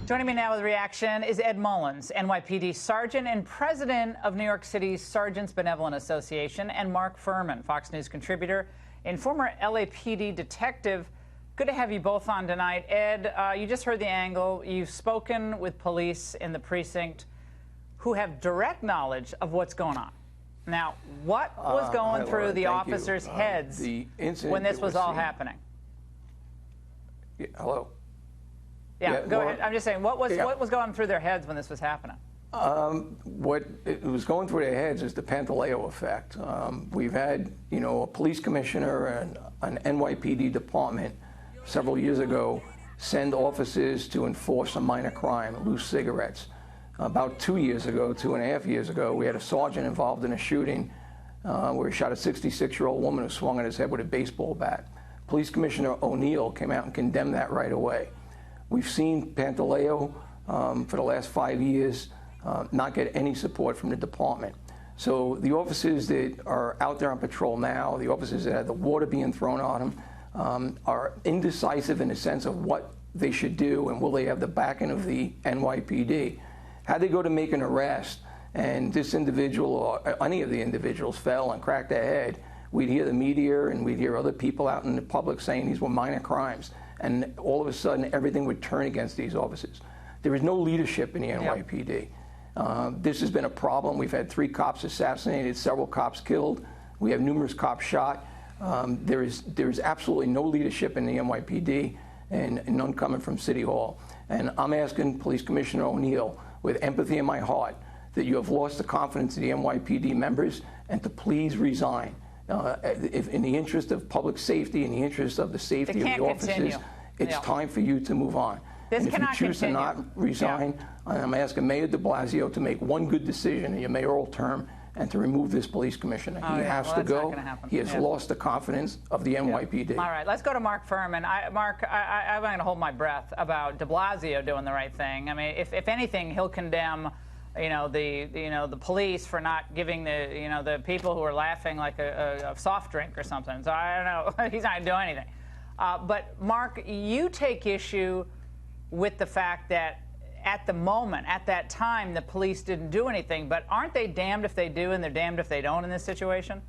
Joining me now with reaction is Ed Mullins, NYPD Sergeant and President of New York City's Sergeants Benevolent Association, and Mark Fuhrman, Fox News contributor and former LAPD detective. Good to have you both on tonight. Ed, you just heard the angle. You've spoken with police in the precinct who have direct knowledge of what's going on. Now, what was going through the officers' heads when this was all happening? Yeah, hello? Yeah, go ahead. I'm just saying, what was going through their heads when this was happening? What it was going through their heads is the Pantaleo effect. We've had, a police commissioner and an NYPD department several years ago send officers to enforce a minor crime, loose cigarettes. About 2 years ago, 2.5 years ago, we had a sergeant involved in a shooting where he shot a 66-year-old woman who swung at his head with a baseball bat. Police Commissioner O'Neill came out and condemned that right away. We've seen Pantaleo for the last 5 years not get any support from the department. So the officers that are out there on patrol now, the officers that had the water being thrown on them, are indecisive in the sense of what they should do and will they have the backing of the NYPD. Had they go to make an arrest and this individual or any of the individuals fell and cracked their head, we'd hear the media and we'd hear other people out in the public saying these were minor crimes. And all of a sudden, everything would turn against these officers. There is no leadership in the NYPD. This has been a problem. We've had 3 cops assassinated, several cops killed. We have numerous cops shot. There is absolutely no leadership in the NYPD and none coming from City Hall. And I'm asking Police Commissioner O'Neill, with empathy in my heart, that you have lost the confidence of the NYPD members and to please resign. If in the interest of public safety, in the interest of the safety of the officers, it's time for you to move on. And if you choose to not resign, I'm asking Mayor de Blasio to make one good decision in your mayoral term and to remove this police commissioner. He has to go. He has lost the confidence of the NYPD. All right, let's go to Mark Fuhrman. Mark, I'm going to hold my breath about de Blasio doing the right thing. I mean, if anything, he'll condemn the police for not giving the people who are laughing like a soft drink or something. So I don't know. He's not going to do anything. But Mark, you take issue with the fact that at the moment, at that time, the police didn't do anything. But aren't they damned if they do and they're damned if they don't in this situation?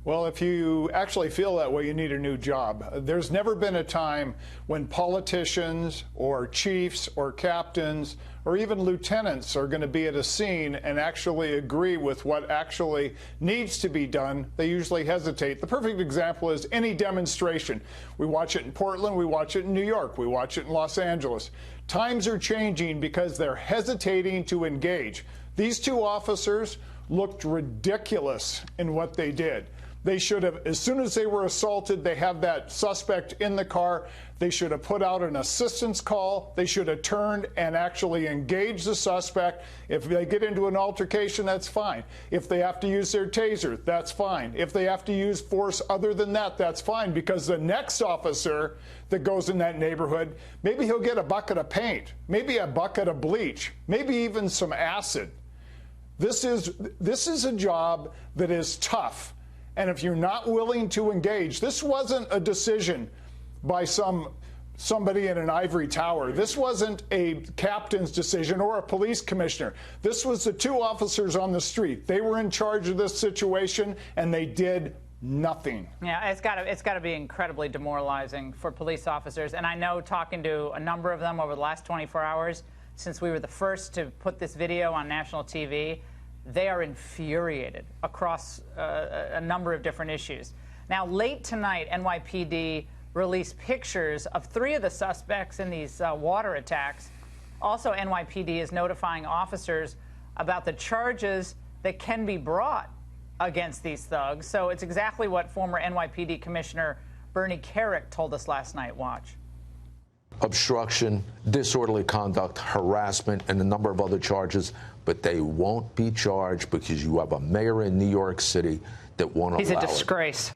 Well, if you actually feel that way, you need a new job. There's never been a time when politicians or chiefs or captains or even lieutenants are going to be at a scene and actually agree with what actually needs to be done. They usually hesitate. The perfect example is any demonstration. We watch it in Portland, we watch it in New York, we watch it in Los Angeles. Times are changing because they're hesitating to engage. These 2 officers looked ridiculous in what they did. They should have, as soon as they were assaulted, they have that suspect in the car. They should have put out an assistance call. They should have turned and actually engaged the suspect. If they get into an altercation, that's fine. If they have to use their taser, that's fine. If they have to use force other than that, that's fine, because the next officer that goes in that neighborhood, maybe he'll get a bucket of paint, maybe a bucket of bleach, maybe even some acid. This is a job that is tough. And if you're not willing to engage, this wasn't a decision by somebody in an ivory tower. This wasn't a captain's decision or a police commissioner. This was the 2 officers on the street. They were in charge of this situation, and they did nothing. Yeah, it's got to be incredibly demoralizing for police officers. And I know, talking to a number of them over the last 24 hours, since we were the first to put this video on national TV, they are infuriated across a number of different issues. Now, late tonight, NYPD released pictures of 3 of the suspects in these water attacks. Also, NYPD is notifying officers about the charges that can be brought against these thugs. So it's exactly what former NYPD Commissioner Bernie Carrick told us last night. Watch. Obstruction, disorderly conduct, harassment, and a number of other charges, but they won't be charged because you have a mayor in New York City that won't allow it. He's a disgrace.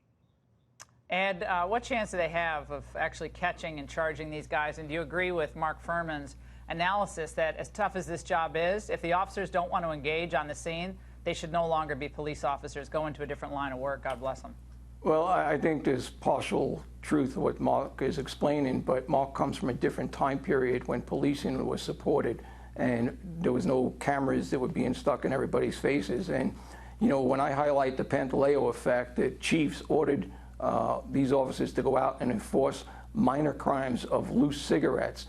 Ed, what chance do they have of actually catching and charging these guys? And do you agree with Mark Fuhrman's analysis that as tough as this job is, if the officers don't want to engage on the scene, they should no longer be police officers, go into a different line of work? God bless them. Well, I think there's partial truth to what Mark is explaining, but Mark comes from a different time period when policing was supported and there was no cameras that were being stuck in everybody's faces. And, you know, when I highlight the Pantaleo effect, that chiefs ordered these officers to go out and enforce minor crimes of loose cigarettes,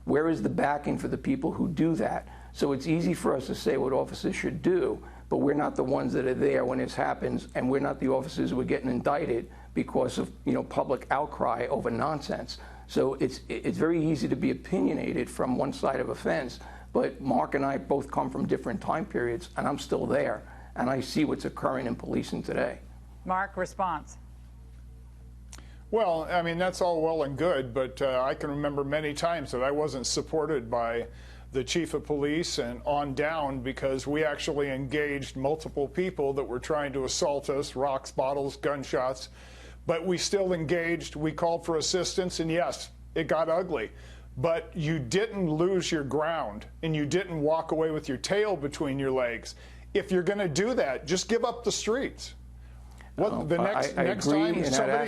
where is the backing for the people who do that? So it's easy for us to say what officers should do, but we're not the ones that are there when this happens, and we're not the officers who are getting indicted because of, you know, public outcry over nonsense. So it's very easy to be opinionated from one side of a fence, but Mark and I both come from different time periods, and I'm still there, and I see what's occurring in policing today. Mark, response. Well, I mean, that's all well and good, but I can remember many times that I wasn't supported by the chief of police and on down, because we actually engaged multiple people that were trying to assault us, rocks, bottles, gunshots, but we still engaged. We called for assistance, and yes, it got ugly, but you didn't lose your ground and you didn't walk away with your tail between your legs. If you're going to do that, just give up the streets. What, the next time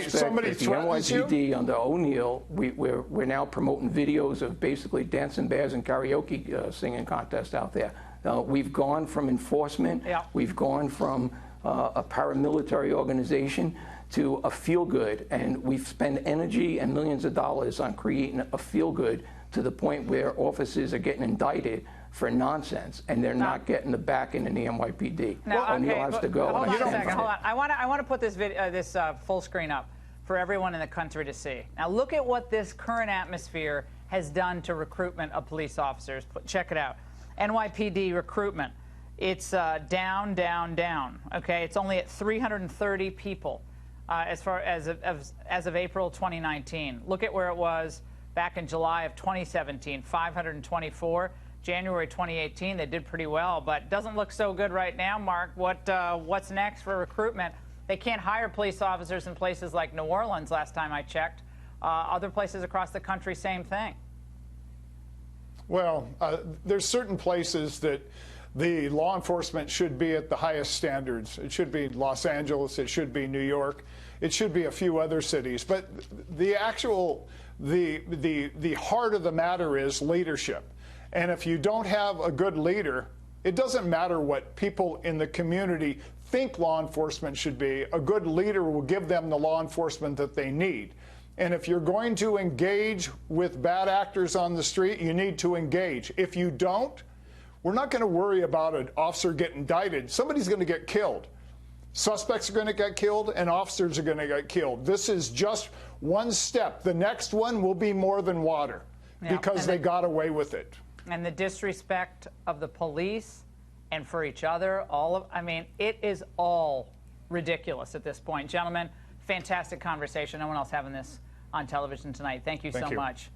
somebody threatens you? The NYPD under O'Neill, we're now promoting videos of basically dancing bears and karaoke singing contests out there. We've gone from enforcement, we've gone from a paramilitary organization to a feel-good, and we've spent energy and millions of dollars on creating a feel-good to the point where officers are getting indicted for nonsense, and they're not getting the backing in the NYPD. Now, O'Neill has to go. Hold on a second. Hold on. I want to put this full screen up for everyone in the country to see. Now, look at what this current atmosphere has done to recruitment of police officers. Check it out. NYPD recruitment. It's down, down, down. Okay, it's only at 330 people as of April 2019. Look at where it was back in July of 2017, 524. January 2018, they did pretty well, but it doesn't look so good right now. Mark, what's next for recruitment? They can't hire police officers in places like New Orleans, last time I checked. Other places across the country, same thing. Well, there's certain places that the law enforcement should be at the highest standards. It should be Los Angeles, it should be New York, it should be a few other cities. But the heart of the matter is leadership. And if you don't have a good leader, it doesn't matter what people in the community think law enforcement should be. A good leader will give them the law enforcement that they need. And if you're going to engage with bad actors on the street, you need to engage. If you don't, we're not going to worry about an officer getting indicted. Somebody's going to get killed. Suspects are going to get killed, and officers are going to get killed. This is just one step. The next one will be more than water, because they got away with it. And the disrespect of the police and for each other, I mean, it is all ridiculous at this point. Gentlemen, fantastic conversation. No one else having this on television tonight. Thank you so much.